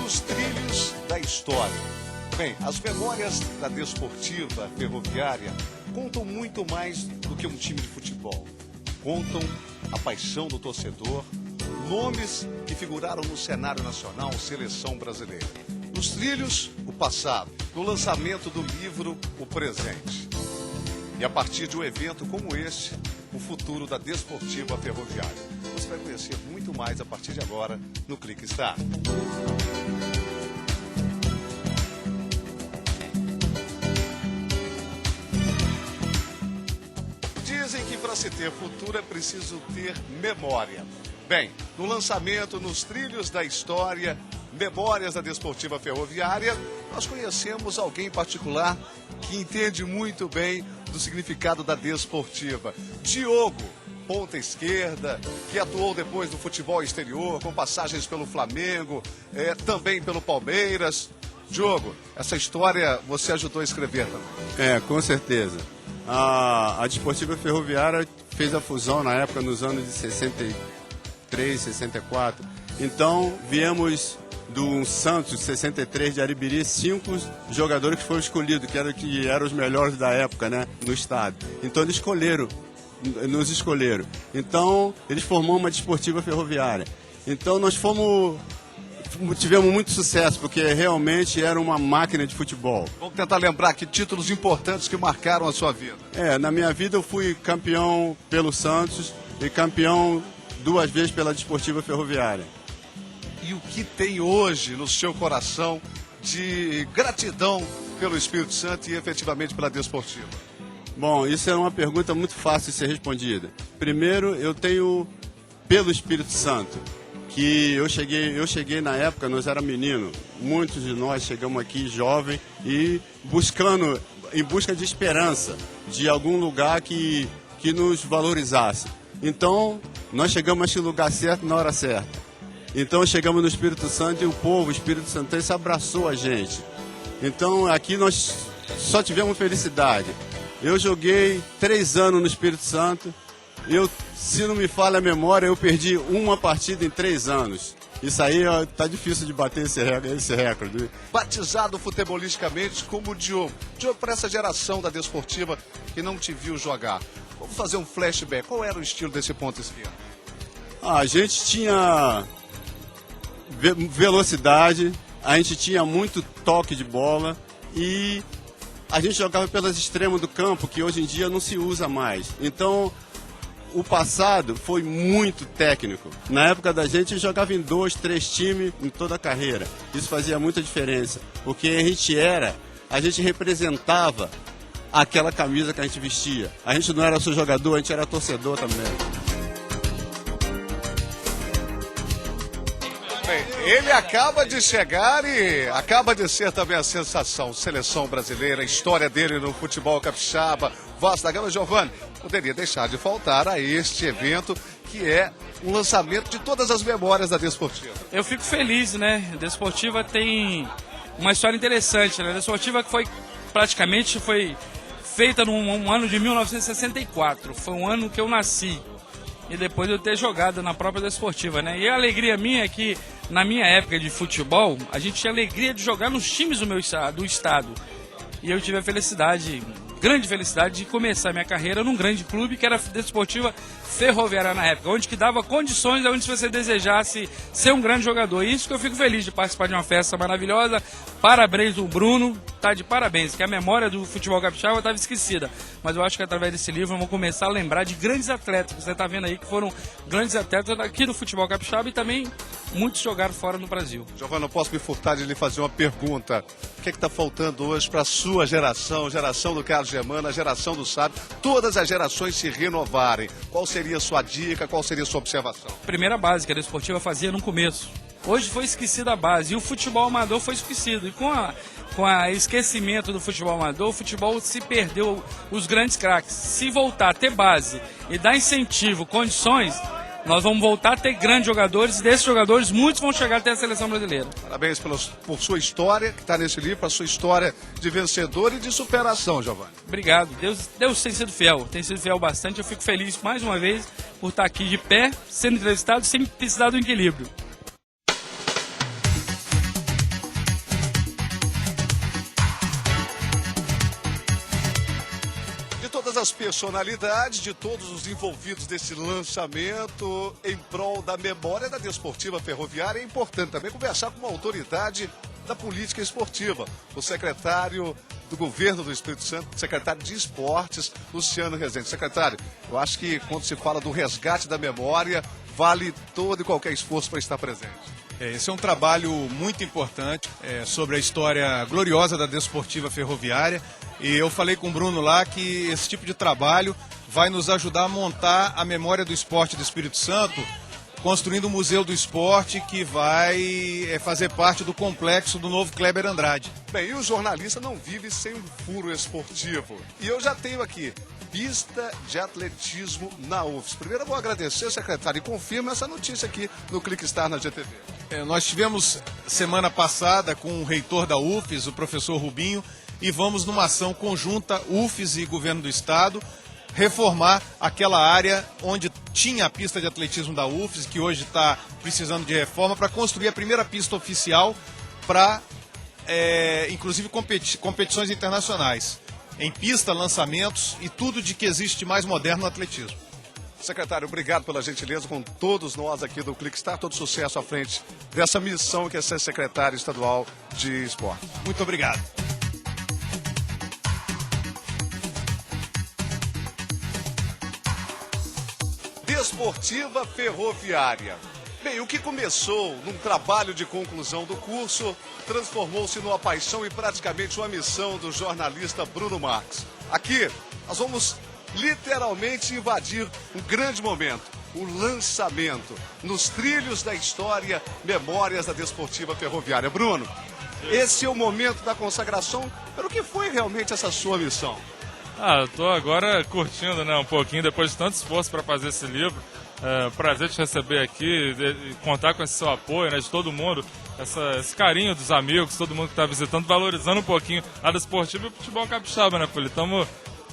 nos trilhos da história. Bem, as memórias da Desportiva Ferroviária contam muito mais do que um time de futebol. Contam a paixão do torcedor, nomes que figuraram no cenário nacional, seleção brasileira. Nos trilhos, o passado. No lançamento do livro, o presente. E a partir de um evento como este, o futuro da Desportiva Ferroviária. Você vai conhecer muito mais a partir de agora no Clique Star. Dizem que para se ter futuro é preciso ter memória. Bem, no lançamento, nos trilhos da história, Memórias da Desportiva Ferroviária, nós conhecemos alguém particular que entende muito bem do significado da Desportiva. Diogo, ponta esquerda, que atuou depois no futebol exterior, com passagens pelo Flamengo, também pelo Palmeiras. Diogo, essa história você ajudou a escrever também. Com certeza. A Desportiva Ferroviária fez a fusão na época, nos anos de 63, 64. Então, viemos do Santos, 63, de Aribiri, 5 jogadores que foram escolhidos, que eram os melhores da época, né, no estado. Então, eles nos escolheram. Então, eles formaram uma Desportiva Ferroviária. Então, tivemos muito sucesso, porque realmente era uma máquina de futebol. Vamos tentar lembrar que títulos importantes que marcaram a sua vida. Na minha vida eu fui campeão pelo Santos e campeão 2 vezes pela Desportiva Ferroviária. E o que tem hoje no seu coração de gratidão pelo Espírito Santo e efetivamente pela Desportiva? Bom, isso é uma pergunta muito fácil de ser respondida. Primeiro, eu tenho pelo Espírito Santo, que eu cheguei na época, nós era menino, muitos de nós chegamos aqui jovem e em busca de esperança, de algum lugar que nos valorizasse. Então, nós chegamos a esse lugar certo na hora certa. Então, chegamos no Espírito Santo e o Espírito Santo, se abraçou a gente. Então, aqui nós só tivemos felicidade. Eu joguei 3 anos no Espírito Santo. Se não me falha a memória, eu perdi uma partida em 3 anos. Isso aí tá difícil de bater esse recorde. Batizado futebolisticamente como o Diogo. Diogo, para essa geração da Desportiva que não te viu jogar, vamos fazer um flashback. Qual era o estilo desse ponto esquerdo? A gente tinha velocidade, a gente tinha muito toque de bola e a gente jogava pelas extremos do campo, que hoje em dia não se usa mais. Então, o passado foi muito técnico. Na época da gente jogava em 2, 3 times em toda a carreira. Isso fazia muita diferença, porque a gente representava aquela camisa que a gente vestia. A gente não era só jogador, a gente era torcedor também. Bem, ele acaba de chegar e acaba de ser também a sensação. Seleção brasileira, a história dele no futebol capixaba, Voz da Gama. Giovanni, poderia deixar de faltar a este evento, que é um lançamento de todas as memórias da Desportiva. Eu fico feliz, né? A Desportiva tem uma história interessante, né? A Desportiva que foi feita no ano de 1964. Foi um ano que eu nasci. E depois eu ter jogado na própria Desportiva, né? E a alegria minha é que, na minha época de futebol, a gente tinha alegria de jogar nos times do estado. E eu tive a grande felicidade de começar minha carreira num grande clube que era a Desportiva Ferroviária na época, onde que dava condições onde se você desejasse ser um grande jogador. E isso que eu fico feliz de participar de uma festa maravilhosa. Parabéns do Bruno, tá de parabéns, que a memória do futebol capixaba estava esquecida. Mas eu acho que através desse livro eu vou começar a lembrar de grandes atletas, que você está vendo aí que foram grandes atletas aqui do futebol capixaba e também muitos jogaram fora no Brasil. Giovanni, não posso me furtar de lhe fazer uma pergunta. O que está faltando hoje para a sua geração do Carlos Germano, a geração do Sábio, todas as gerações se renovarem? Qual seria a sua dica, qual seria a sua observação? Primeira base que a Desportiva fazia no começo. Hoje foi esquecida a base e o futebol amador foi esquecido. E com o esquecimento do futebol amador, o futebol se perdeu os grandes craques. Se voltar a ter base e dar incentivo, condições, nós vamos voltar a ter grandes jogadores e desses jogadores muitos vão chegar até a seleção brasileira. Parabéns por sua história, que está nesse livro, a sua história de vencedor e de superação, Giovanni. Obrigado. Deus tem sido fiel bastante. Eu fico feliz mais uma vez por estar aqui de pé, sendo entrevistado sem precisar do equilíbrio. as personalidades, de todos os envolvidos desse lançamento em prol da memória da Desportiva Ferroviária. É importante também conversar com uma autoridade da política esportiva, o secretário do Governo do Espírito Santo, secretário de Esportes, Luciano Rezende. Secretário, eu acho que quando se fala do resgate da memória, vale todo e qualquer esforço para estar presente. Esse é um trabalho muito importante sobre a história gloriosa da Desportiva Ferroviária, e eu falei com o Bruno lá que esse tipo de trabalho vai nos ajudar a montar a memória do esporte do Espírito Santo, construindo um museu do esporte que vai fazer parte do complexo do novo Kleber Andrade. Bem, e o jornalista não vive sem um furo esportivo. E eu já tenho aqui pista de atletismo na UFES. Primeiro eu vou agradecer, secretário, e confirma essa notícia aqui no Clique Star na GTV. Nós tivemos semana passada com o reitor da UFES, o professor Rubinho, e vamos numa ação conjunta UFES e Governo do Estado reformar aquela área onde tinha a pista de atletismo da UFES, que hoje está precisando de reforma, para construir a primeira pista oficial para, inclusive, competições internacionais. Em pista, lançamentos e tudo de que existe mais moderno no atletismo. Secretário, obrigado pela gentileza com todos nós aqui do Clique Star. Todo sucesso à frente dessa missão que é ser secretário estadual de esporte. Muito obrigado. Desportiva Ferroviária. Bem, o que começou num trabalho de conclusão do curso transformou-se numa paixão e praticamente uma missão do jornalista Bruno Marques. Aqui, nós vamos literalmente invadir um grande momento, o lançamento, nos trilhos da história, Memórias da Desportiva Ferroviária. Bruno, esse é o momento da consagração. Pelo que foi realmente essa sua missão? Eu tô agora curtindo, né, um pouquinho, depois de tanto esforço para fazer esse livro. Prazer te receber aqui, contar com esse seu apoio, né, de todo mundo, esse carinho dos amigos, todo mundo que está visitando, valorizando um pouquinho a Desportiva e o futebol capixaba, né, Felipe?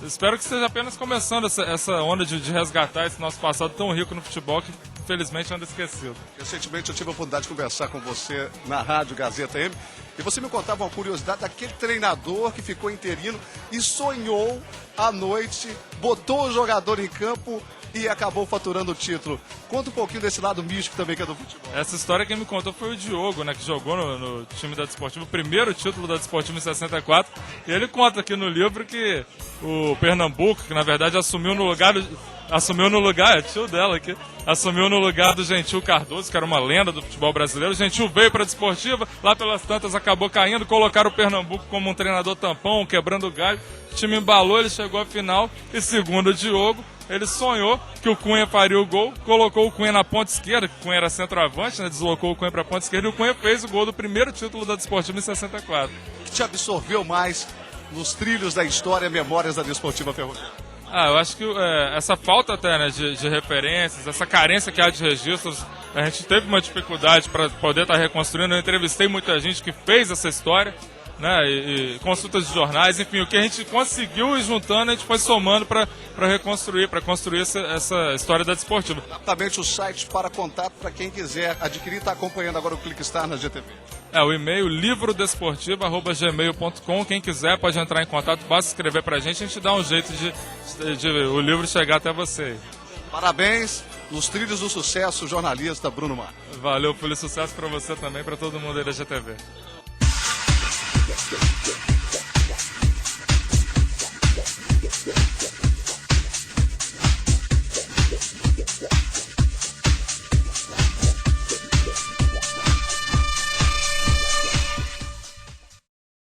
Espero que esteja apenas começando essa onda de resgatar esse nosso passado tão rico no futebol que infelizmente anda esquecido. Recentemente eu tive a oportunidade de conversar com você na Rádio Gazeta M e você me contava uma curiosidade daquele treinador que ficou interino e sonhou à noite, botou o jogador em campo e acabou faturando o título. Conta um pouquinho desse lado místico também que é do futebol. Essa história quem me contou foi o Diogo, né, que jogou no time da Desportiva, o primeiro título da Desportiva em 64. E ele conta aqui no livro que o Pernambuco, que na verdade assumiu no lugar, é tio dela aqui, assumiu no lugar do Gentil Cardoso, que era uma lenda do futebol brasileiro. O Gentil veio para a Desportiva, lá pelas tantas acabou caindo, colocaram o Pernambuco como um treinador tampão, quebrando o galho. O time embalou, ele chegou à final e, segundo o Diogo, ele sonhou que o Cunha faria o gol, colocou o Cunha na ponta esquerda, que o Cunha era centroavante, né, deslocou o Cunha para a ponta esquerda e o Cunha fez o gol do primeiro título da Desportiva em 64. O que te absorveu mais nos trilhos da história, Memórias da Desportiva Ferroviária? Eu acho que essa falta até, né, de referências, essa carência que há de registros, a gente teve uma dificuldade para poder estar reconstruindo. Eu entrevistei muita gente que fez essa história, né, e consultas de jornais, enfim, o que a gente conseguiu ir juntando, a gente foi somando para reconstruir, para construir essa história da Desportiva. Exatamente, o site para contato para quem quiser adquirir, está acompanhando agora o Clique Star na GTV. O e-mail livrodesportivo@gmail.com. Quem quiser pode entrar em contato, basta escrever pra gente, a gente dá um jeito de o livro chegar até você. Parabéns, nos trilhos do sucesso, jornalista Bruno Marques. Valeu, feliz sucesso pra você também, pra todo mundo aí da GTV.